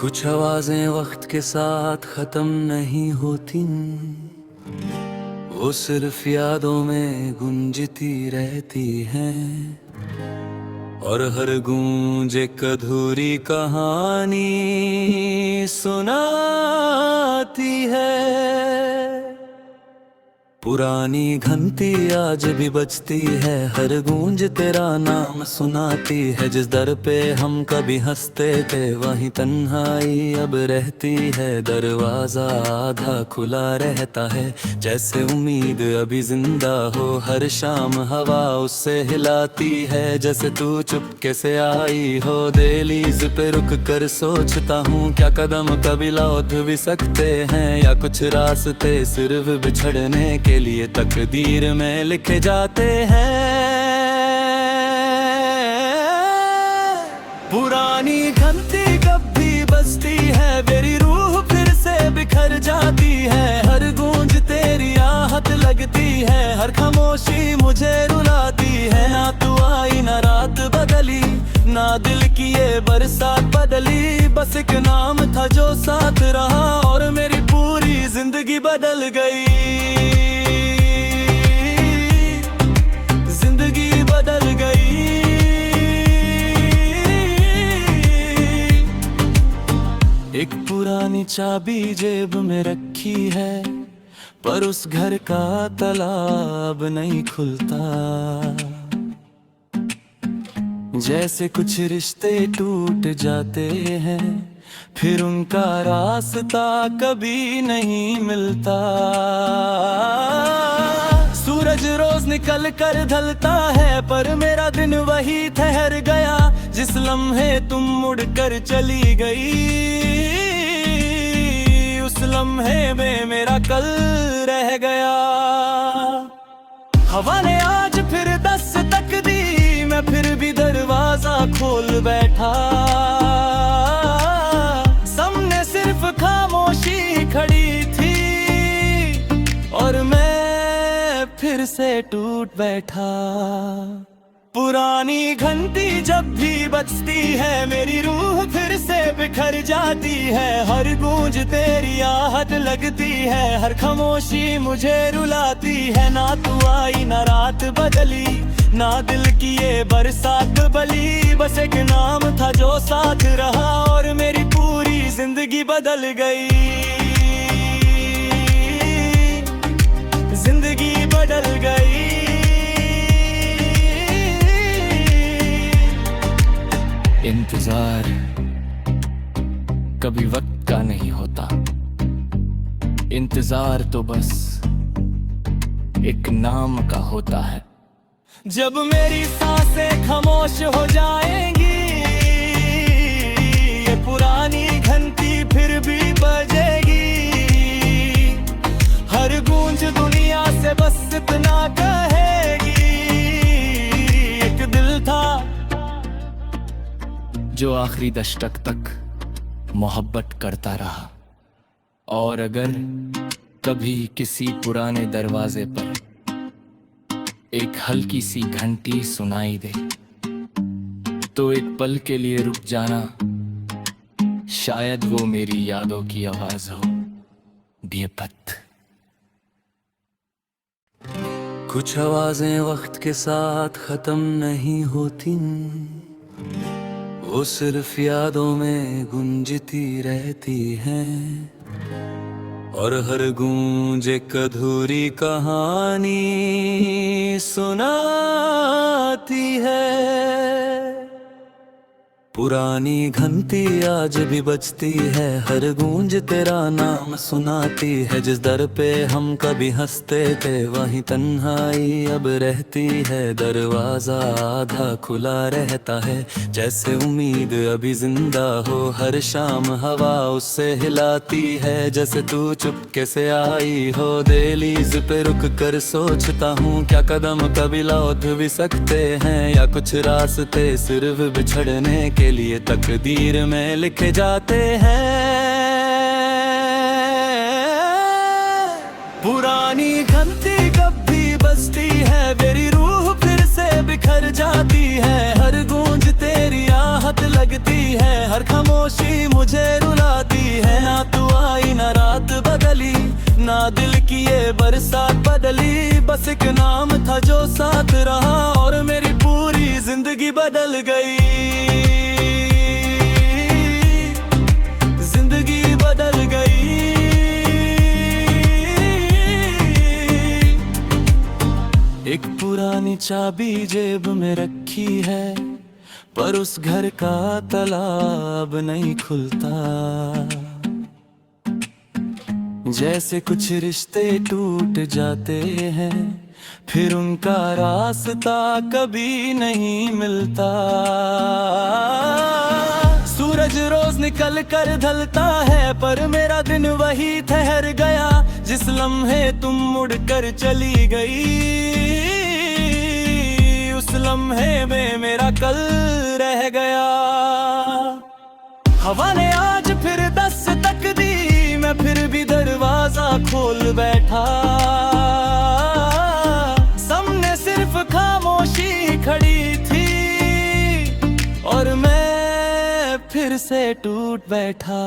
कुछ आवाजें वक्त के साथ खत्म नहीं होती, वो सिर्फ यादों में गूंजती रहती हैं। और हर गूंज एक अधूरी कहानी सुनाती है। पुरानी घंटी आज भी बजती है, हर गूंज तेरा नाम सुनाती है। जिस दर पे हम कभी हंसते थे वहीं तन्हाई अब रहती है। दरवाजा आधा खुला रहता है, जैसे उम्मीद अभी जिंदा हो। हर शाम हवा उससे हिलाती है, जैसे तू चुपके से आई हो। दहलीज पे रुक कर सोचता हूँ, क्या कदम कभी लौट भी सकते हैं, या कुछ रास्ते सिर्फ बिछड़ने के लिए तकदीर में लिखे जाते हैं। पुरानी घंटी कब भी बजती है, मेरी रूह फिर से बिखर जाती है। हर गूंज तेरी आहट लगती है, हर खामोशी मुझे रुलाती है। ना तू आई ना रात बदली, ना दिल की ये बरसात बदली। बस एक नाम था जो साथ रहा, और मेरी पूरी जिंदगी बदल गई। बदल गई। एक पुरानी चाबी जेब में रखी है, पर उस घर का ताला अब नहीं खुलता। जैसे कुछ रिश्ते टूट जाते हैं, फिर उनका रास्ता कभी नहीं मिलता। सूरज रोज निकल कर ढलता है, पर मेरा दिन वही ठहर गया। जिस लम्हे तुम मुड़ कर चली गई, उस लम्हे में मेरा कल रह गया। हवा ने आज फिर दस्तक दी, मैं फिर भी दरवाजा खोल बैठा। सामने सिर्फ खामोशी खड़ी थी, और मैं फिर से टूट बैठा। पुरानी घंटी जब भी बजती है, मेरी रूह फिर से बिखर जाती है। हर गूंज तेरी आहट लगती है, हर खामोशी मुझे रुलाती है। ना तू आई ना रात बदली, ना दिल की ये बरसात बली। बस एक नाम था जो साथ रहा, और मेरी पूरी जिंदगी बदल गई। जिंदगी बदल गई। इंतजार कभी वक्त का नहीं होता, इंतजार तो बस एक नाम का होता है। जब मेरी सांसें खामोश हो जाएंगी, ये पुरानी घंटी फिर भी बजेगी। हर गूंज दुनिया से बस इतना कहेगी, एक दिल था जो आखिरी दशक तक मोहब्बत करता रहा। और अगर कभी किसी पुराने दरवाजे पर एक हल्की सी घंटी सुनाई दे, तो एक पल के लिए रुक जाना, शायद वो मेरी यादों की आवाज हो। बेपत कुछ आवाजें वक्त के साथ खत्म नहीं होती, वो सिर्फ यादों में गूंजती रहती हैं। और हर गूंज एक अधूरी कहानी सुनाती है। पुरानी घंटी आज भी बजती है, हर गूंज तेरा नाम सुनाती है। जिस दर पे हम कभी हंसते थे वहीं तन्हाई अब रहती है। दरवाजा आधा खुला रहता है, जैसे उम्मीद अभी जिंदा हो। हर शाम हवा उससे हिलाती है, जैसे तू चुपके से आई हो। दहलीज पे रुक कर सोचता हूँ, क्या कदम कभी लौट भी सकते हैं, या कुछ रास्ते सिर्फ बिछड़ने के लिए तकदीर में लिखे जाते हैं। पुरानी घंटी कब भी बजती है, मेरी रूह फिर से बिखर जाती है। हर गूंज तेरी आहट लगती है, हर खामोशी मुझे रुलाती है। ना तू आई ना रात बदली, ना दिल की ये बरसात बदली, बस एक नाम था जो साथ रहा और मेरी पूरी जिंदगी बदल गई। जिंदगी बदल गई। एक पुरानी चाबी जेब में रखी है, पर उस घर का ताला अब नहीं खुलता। जैसे कुछ रिश्ते टूट जाते हैं, फिर उनका रास्ता कभी नहीं मिलता। सूरज रोज निकल कर ढलता है, पर मेरा दिन वही ठहर गया जिस लम्हे तुम मुड़कर चली गई। उस लम्हे में मेरा कल रह गया। हवा ने आज फिर दस्तक दी, मैं फिर भी दरवाजा खोल बैठा। सामने सिर्फ खामोशी खड़ी थी और मैं फिर से टूट बैठा।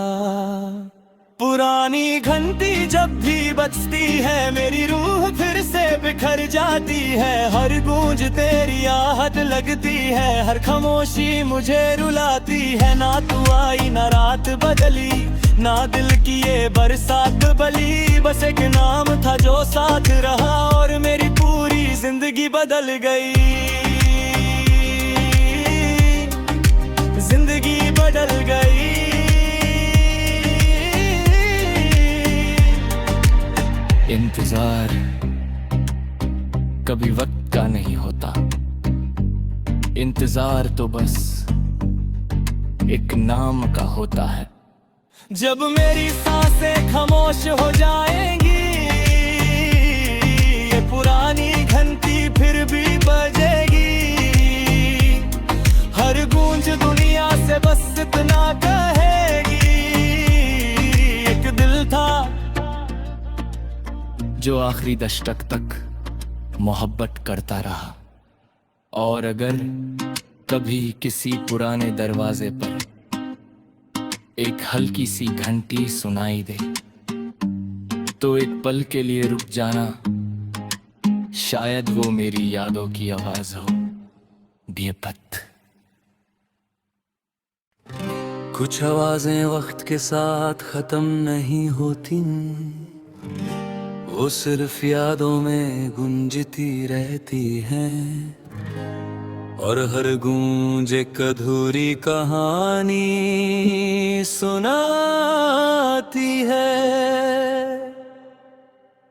पुरानी घंटी जब भी बजती है, मेरी रूह फिर से बिखर जाती है। हर गूंज तेरी आहट लगती है, हर खामोशी मुझे रुलाती है। ना तू आई ना रात बदली, ना दिल की ये बरसात बली, बस एक नाम था जो साथ रहा और मेरी पूरी जिंदगी बदल गई। जिंदगी बदल गई। इंतजार कभी वक्त का नहीं होता, इंतजार तो बस एक नाम का होता है। जब मेरी सांसें खामोश हो जाएंगी, ये पुरानी घंटी फिर भी बजेगी। हर गूंज दुनिया से बस इतना कहेगी, एक दिल था जो आखिरी दशक तक मोहब्बत करता रहा, और अगर कभी किसी पुराने दरवाजे पर एक हल्की सी घंटी सुनाई दे, तो एक पल के लिए रुक जाना, शायद वो मेरी यादों की आवाज हो। बेपत कुछ आवाजें वक्त के साथ खत्म नहीं होती, वो सिर्फ यादों में गूंजती रहती हैं। और हर गूंज एक अधूरी कहानी सुनाती है।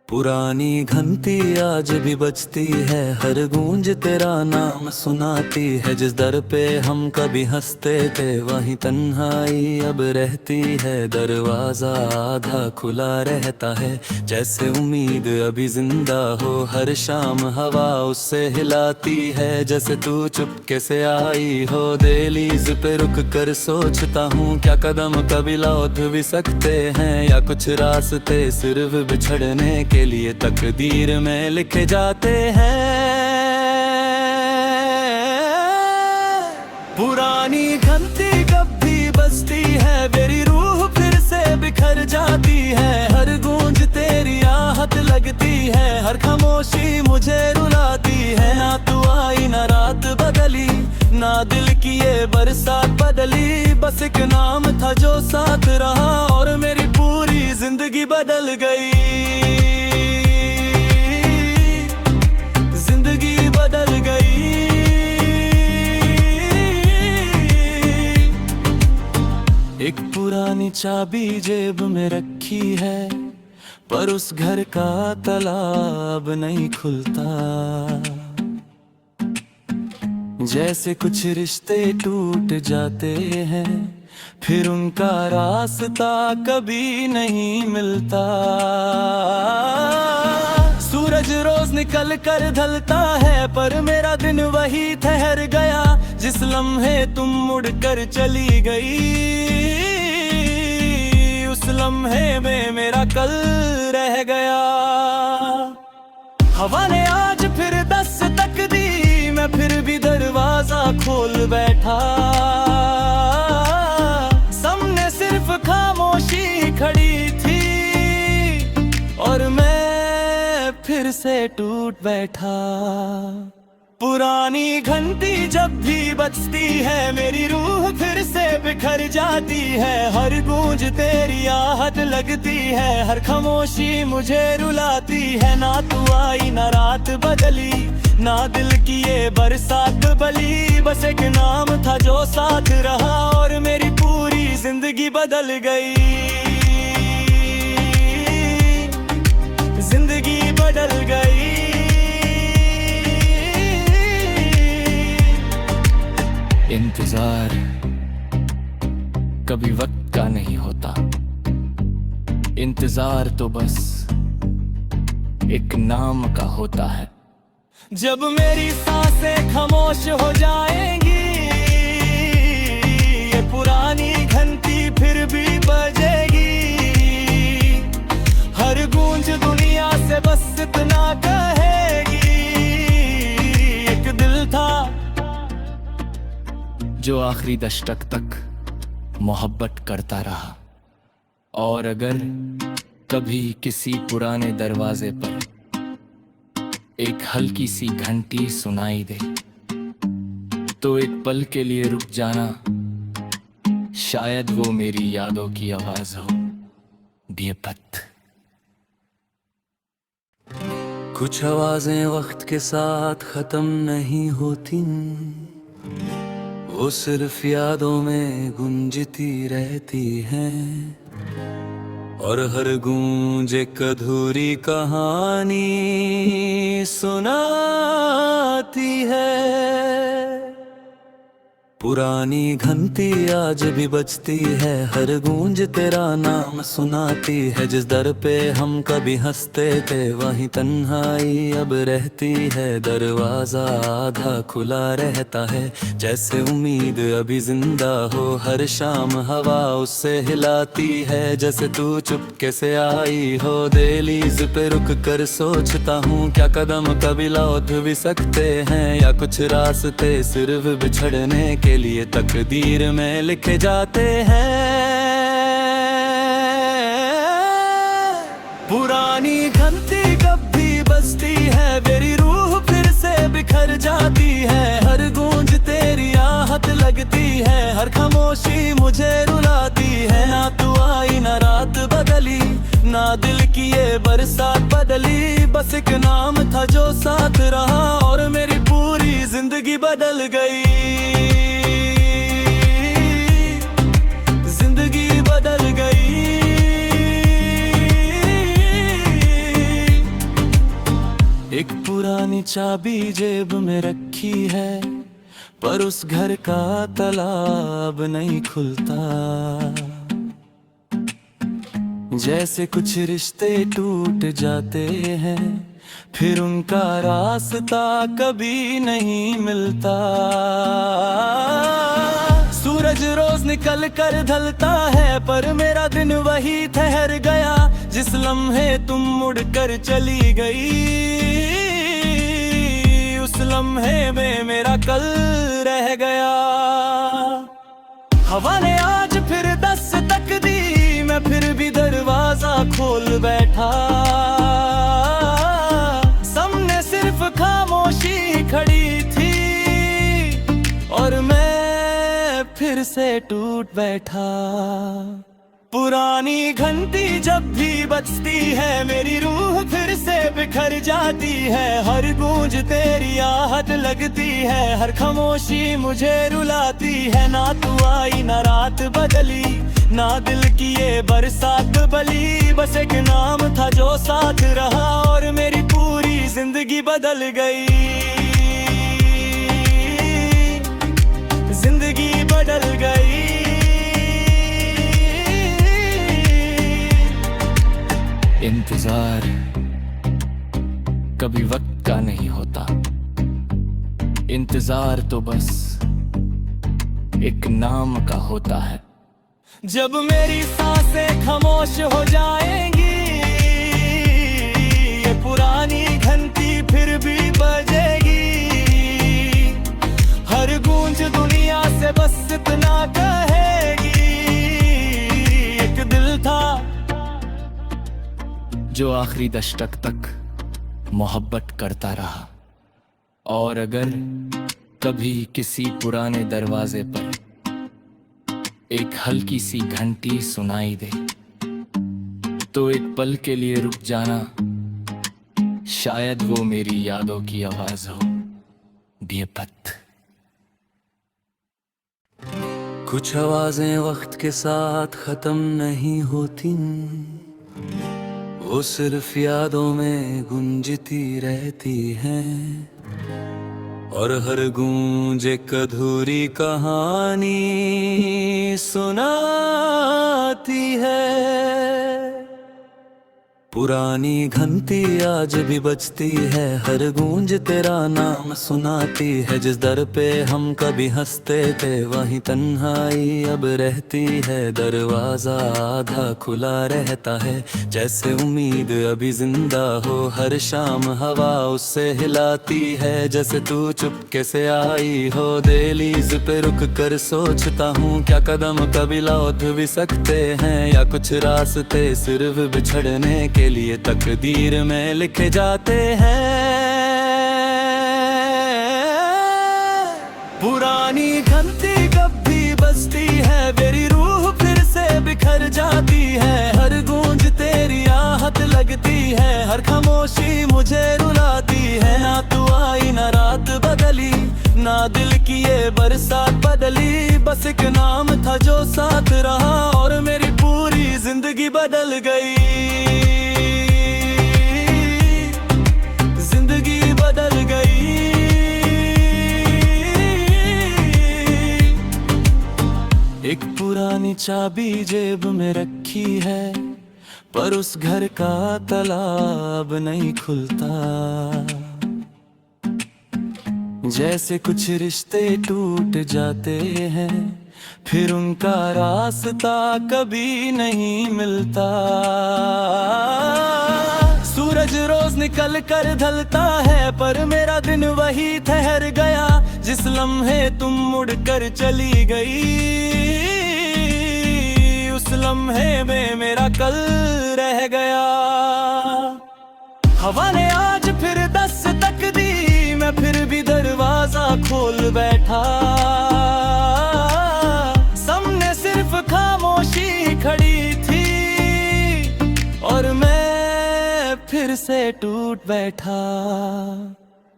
पुरानी घंटी आज भी बजती है, हर गूंज तेरा नाम सुनाती है। जिस दर पे हम कभी हंसते थे, वहीं तन्हाई अब रहती है। दरवाजा आधा खुला रहता है, जैसे उम्मीद अभी जिंदा हो। हर शाम हवा उससे हिलाती है, जैसे तू चुपके से आई हो। दहलीज पे रुक कर सोचता हूँ, क्या कदम कभी लौट भी सकते हैं, या कुछ रास्ते सिर्फ बिछड़ने के लिए तकदीर में लिखे जाते हैं। पुरानी घंटी कब भी बजती है, मेरी रूह फिर से बिखर जाती है। हर गूंज तेरी आहट लगती है, हर खामोशी मुझे रुलाती है। ना तू आई ना रात बदली, ना दिल की ये बरसात बदली, बस एक नाम था जो साथ रहा और मेरी पूरी जिंदगी बदल गई। जिंदगी बदल गई। एक पुरानी चाबी जेब में रखी है, पर उस घर का ताला अब नहीं खुलता। जैसे कुछ रिश्ते टूट जाते हैं, फिर उनका रास्ता कभी नहीं मिलता। सूरज रोज निकल कर ढलता है, पर मेरा दिन वही ठहर गया जिस लम्हे तुम मुड़कर चली गई। उस लम्हे में मेरा कल रह गया। हवा ने आज फिर दस्तक दी, मैं फिर भी दरवाजा खोल बैठा। फिर से टूट बैठा। पुरानी घंटी जब भी बजती है मेरी रूह फिर से बिखर जाती है। हर गूंज तेरी आहट लगती है, हर खामोशी मुझे रुलाती है। ना तू आई ना रात बदली, ना दिल की ये बरसात बली। बस एक नाम था जो साथ रहा और मेरी पूरी जिंदगी बदल गई। जिंदगी बदल गई। इंतजार कभी वक्त का नहीं होता, इंतजार तो बस एक नाम का होता है। जब मेरी सांसें खामोश हो जाएंगी, ये पुरानी घंटी फिर भी बजेगी। हर गूंज दुनिया से बस इतना कहेगी, एक दिल था जो आखिरी दशक तक मोहब्बत करता रहा। और अगर कभी किसी पुराने दरवाजे पर एक हल्की सी घंटी सुनाई दे तो एक पल के लिए रुक जाना, शायद वो मेरी यादों की आवाज हो बेपत। कुछ आवाजें वक्त के साथ खत्म नहीं होती, वो सिर्फ यादों में गूंजती रहती हैं। और हर गूंज एक अधूरी कहानी सुनाती है। पुरानी घंटी आज भी बजती है, हर गूंज तेरा नाम सुनाती है। जिस दर पे हम कभी हंसते थे वहीं तन्हाई अब रहती है। दरवाजा आधा खुला रहता है, जैसे उम्मीद अभी जिंदा हो। हर शाम हवा उससे हिलाती है, जैसे तू चुपके से आई हो। दहलीज पे रुक कर सोचता हूँ, क्या कदम कभी लौट भी सकते हैं, या कुछ रास्ते सिर्फ बिछड़ने के लिए तकदीर में लिखे जाते हैं। पुरानी घंटी कब भी बजती है, मेरी रूह फिर से बिखर जाती है। हर गूंज तेरी आहट लगती है, हर खामोशी मुझे रुलाती है। ना तू आई ना रात बदली, ना दिल की ये बरसात बदली। बस एक नाम था जो साथ रहा और मेरी पूरी जिंदगी बदल गई। जिंदगी बदल गई। एक पुरानी चाबी जेब में रखी है, पर उस घर का ताला अब नहीं खुलता। जैसे कुछ रिश्ते टूट जाते हैं, फिर उनका रास्ता कभी नहीं मिलता। सूरज रोज निकल कर ढलता है, पर मेरा दिन वही ठहर गया। जिस लम्हे तुम मुड़ कर चली गई, उस लम्हे में मेरा कल रह गया। हवा ने आज फिर दस्तक दी, मैं फिर भी दरवाजा खोल बैठा। सामने सिर्फ खामोशी खड़ी थी और मैं फिर से टूट बैठा। पुरानी घंटी जब भी बजती है मेरी रूह फिर से बिखर जाती है। हर गूंज तेरी आहट लगती है, हर खामोशी मुझे रुलाती है। ना तू आई ना रात बदली, ना दिल की ये बरसात बली। बस एक नाम था जो साथ रहा और मेरी पूरी जिंदगी बदल गई। जिंदगी बदल गई। इंतजार कभी वक्त का नहीं होता, इंतजार तो बस एक नाम का होता है। जब मेरी सांसें खामोश हो जाएंगी, ये पुरानी घंटी फिर भी बजेगी। हर गूंज दुनिया से बस इतना कहेगी, एक दिल था जो आखिरी दशक तक मोहब्बत करता रहा। और अगर कभी किसी पुराने दरवाजे पर एक हल्की सी घंटी सुनाई दे तो एक पल के लिए रुक जाना, शायद वो मेरी यादों की आवाज हो। बेपत। कुछ आवाजें वक्त के साथ खत्म नहीं होती, वो सिर्फ यादों में गूंजती रहती हैं। और हर गूंज एक अधूरी कहानी सुनाती है। पुरानी घंटी आज भी बजती है, हर गूंज तेरा नाम सुनाती है। जिस दर पे हम कभी हंसते थे वहीं तन्हाई अब रहती है। दरवाजा आधा खुला रहता है, जैसे उम्मीद अभी जिंदा हो। हर शाम हवा उससे हिलाती है, जैसे तू चुपके से आई हो। दहलीज पे रुक कर सोचता हूँ, क्या कदम कभी लौट भी सकते हैं, या कुछ रास्ते सिर्फ बिछड़ने के लिए तकदीर में लिखे जाते हैं। पुरानी घंटी कब भी बजती है, मेरी रूह फिर से बिखर जाती है। हर गूंज तेरी आहट लगती है, हर खामोशी मुझे रुलाती है। ना तू आई ना रात बदली, ना दिल की ये बरसात बदली। बस एक नाम था जो साथ रहा, और मेरी पूरी जिंदगी बदल गई। बदल गई। एक पुरानी चाबी जेब में रखी है, पर उस घर का ताला अब नहीं खुलता। जैसे कुछ रिश्ते टूट जाते हैं, फिर उनका रास्ता कभी नहीं मिलता। सूरज रोज निकल कर ढलता है, पर मेरा दिन वही ठहर गया जिस लम्हे तुम मुड़कर चली गई। उस लम्हे में मेरा कल रह गया। हवा ने आज फिर दस्तक दी, मैं फिर भी दरवाजा खोल बैठा। सामने सिर्फ खामोशी खड़ी थी, और मैं फिर से टूट बैठा।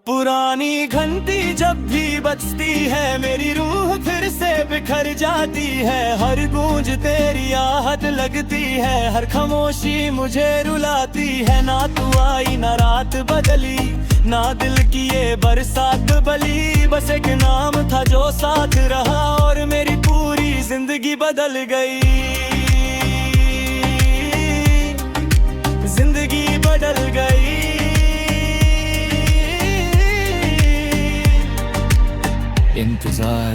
पुरानी घंटी जब भी बजती है, मेरी रूह फिर से बिखर जाती है। हर गूंज तेरी आहट लगती है, हर खामोशी मुझे रुलाती है। ना तू आई ना रात बदली, ना दिल की ये बरसात बली। बस एक नाम था जो साथ रहा, और मेरी पूरी जिंदगी बदल गई। जिंदगी बदल गई। इंतजार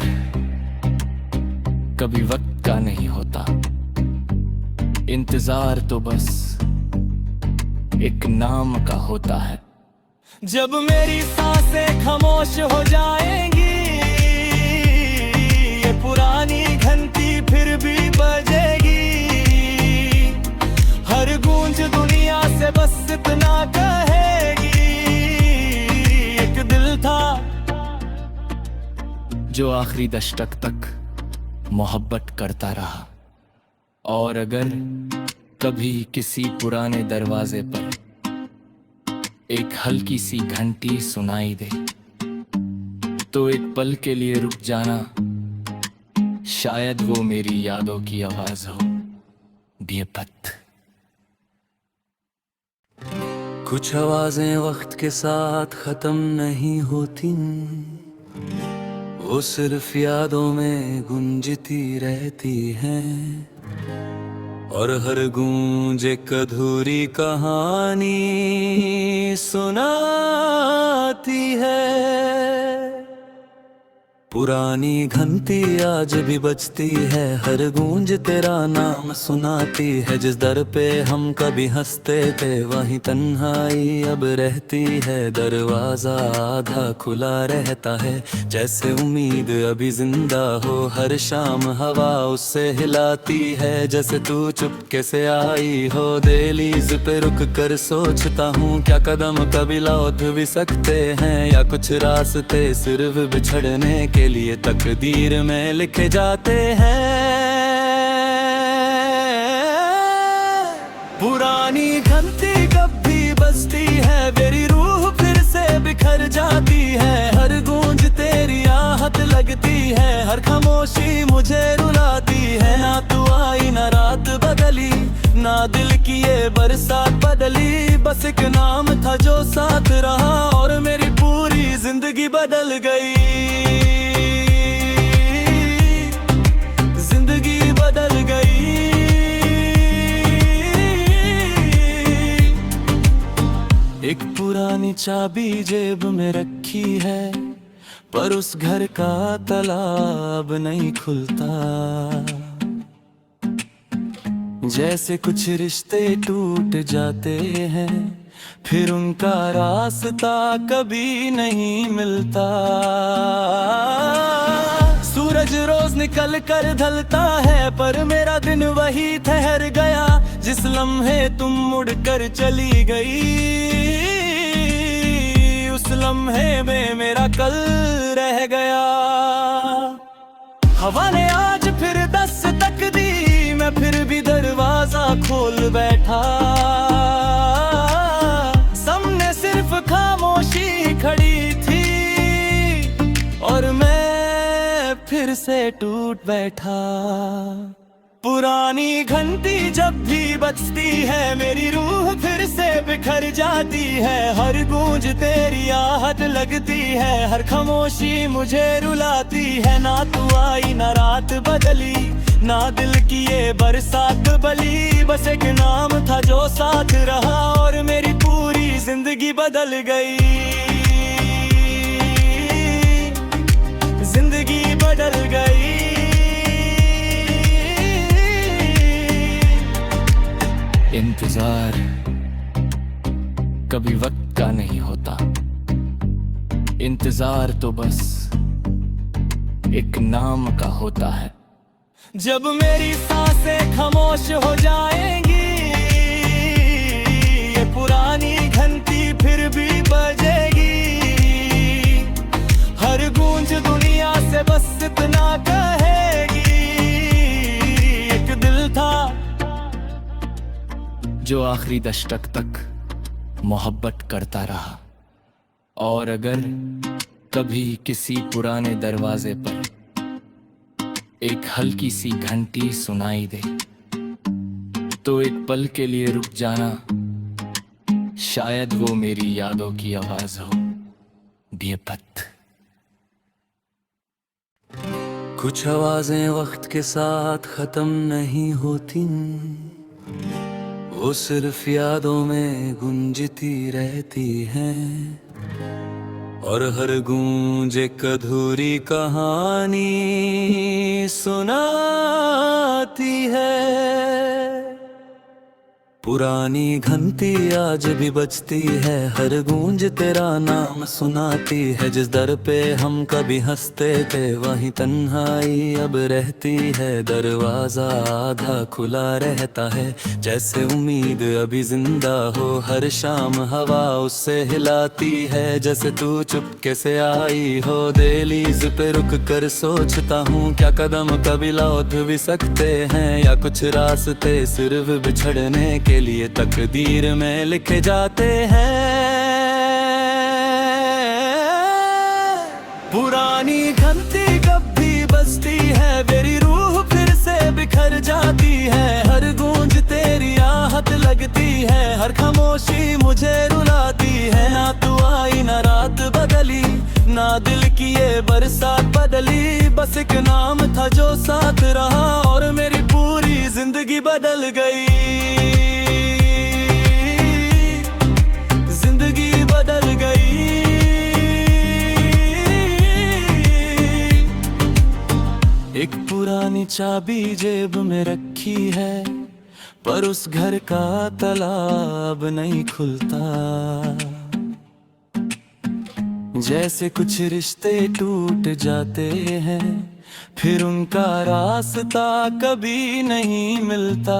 कभी वक्त का नहीं होता, इंतजार तो बस एक नाम का होता है। जब मेरी सांसें खामोश हो जाएंगी, ये पुरानी घंटी फिर भी बजेगी। हर गूंज दुनिया से बस इतना कहेगी, एक दिल था जो आखिरी दशक तक मोहब्बत करता रहा। और अगर कभी किसी पुराने दरवाजे पर एक हल्की सी घंटी सुनाई दे तो एक पल के लिए रुक जाना, शायद वो मेरी यादों की आवाज हो। बेपत। कुछ आवाजें वक्त के साथ खत्म नहीं होती, वो सिर्फ यादों में गूंजती रहती हैं। और हर गूंज एक अधूरी कहानी सुनाती है। पुरानी घंटी आज भी बजती है, हर गूंज तेरा नाम सुनाती है। जिस दर पे हम कभी हंसते थे वहीं तन्हाई अब रहती है। दरवाजा आधा खुला रहता है, जैसे उम्मीद अभी जिंदा हो। हर शाम हवा उससे हिलाती है, जैसे तू चुपके से आई हो। दहलीज पे रुक कर सोचता हूँ, क्या कदम कभी लौट भी सकते हैं, या कुछ रास्ते सिर्फ बिछड़ने के लिए तकदीर में लिखे जाते हैं। पुरानी घंटी कब भी बजती है, मेरी रूह फिर से बिखर जाती है। हर गूंज तेरी आहट लगती है, हर खामोशी मुझे रुलाती है। ना तू आई ना रात बदली, ना दिल की ये बरसात बदली। बस एक नाम था जो साथ रहा, और मेरी पूरी जिंदगी बदल गई। जिंदगी बदल गई। एक पुरानी चाबी जेब में रखी है, पर उस घर का ताला अब नहीं खुलता। जैसे कुछ रिश्ते टूट जाते हैं, फिर उनका रास्ता कभी नहीं मिलता। सूरज रोज निकल कर ढलता है, पर मेरा दिन वही ठहर गया। जिस लम्हे तुम मुड़ कर चली गई, उस लम्हे में मेरा कल रह गया। हवा ने आज फिर दस्तक दी, मैं फिर भी दरवाजा खोल बैठा। सामने सिर्फ खामोशी खड़ी थी, और मैं फिर से टूट बैठा। पुरानी घंटी जब भी बजती है, मेरी रूह फिर से बिखर जाती है। हर गूंज तेरी आहट लगती है, हर खामोशी मुझे रुलाती है। ना तू आई ना रात बदली, ना दिल की ये बरसात बली। बस एक नाम था जो साथ रहा, और मेरी पूरी जिंदगी बदल गई। जिंदगी बदल गई। इंतजार कभी वक्त का नहीं होता, इंतजार तो बस एक नाम का होता है। जब मेरी सांसें खामोश हो जाएंगी, ये पुरानी घंटी फिर भी बजेगी। हर गूंज दुनिया से बस इतना कहेगी, एक दिल था जो आखिरी दशक तक मोहब्बत करता रहा। और अगर कभी किसी पुराने दरवाजे पर एक हल्की सी घंटी सुनाई दे, तो एक पल के लिए रुक जाना, शायद वो मेरी यादों की आवाज हो। बेपत कुछ आवाजें वक्त के साथ खत्म नहीं होती, वो सिर्फ यादों में गूंजती रहती हैं। और हर गूंज एक अधूरी कहानी सुनाती है। पुरानी घंटी आज भी बजती है, हर गूंज तेरा नाम सुनाती है। जिस दर पे हम कभी हंसते थे वहीं तन्हाई अब रहती है। दरवाजा आधा खुला रहता है, जैसे उम्मीद अभी जिंदा हो। हर शाम हवा उससे हिलाती है, जैसे तू चुपके से आई हो। दहलीज पे रुक कर सोचता हूँ, क्या कदम कभी लौट भी सकते हैं, या कुछ रास्ते सिर्फ बिछड़ने के लिए तकदीर में लिखे जाते हैं। पुरानी घंटी कब भी बजती है, मेरी रूह फिर से बिखर जाती है। हर गूंज तेरी आहट लगती है, हर खामोशी मुझे रुलाती है। ना तू आई ना रात बदली, ना दिल की ये बरसात बदली। बस एक नाम था जो साथ रहा, और मेरी पूरी जिंदगी बदल गई। जिंदगी बदल गई। पुरानी चाबी जेब में रखी है, पर उस घर का ताला अब नहीं खुलता। जैसे कुछ रिश्ते टूट जाते हैं, फिर उनका रास्ता कभी नहीं मिलता।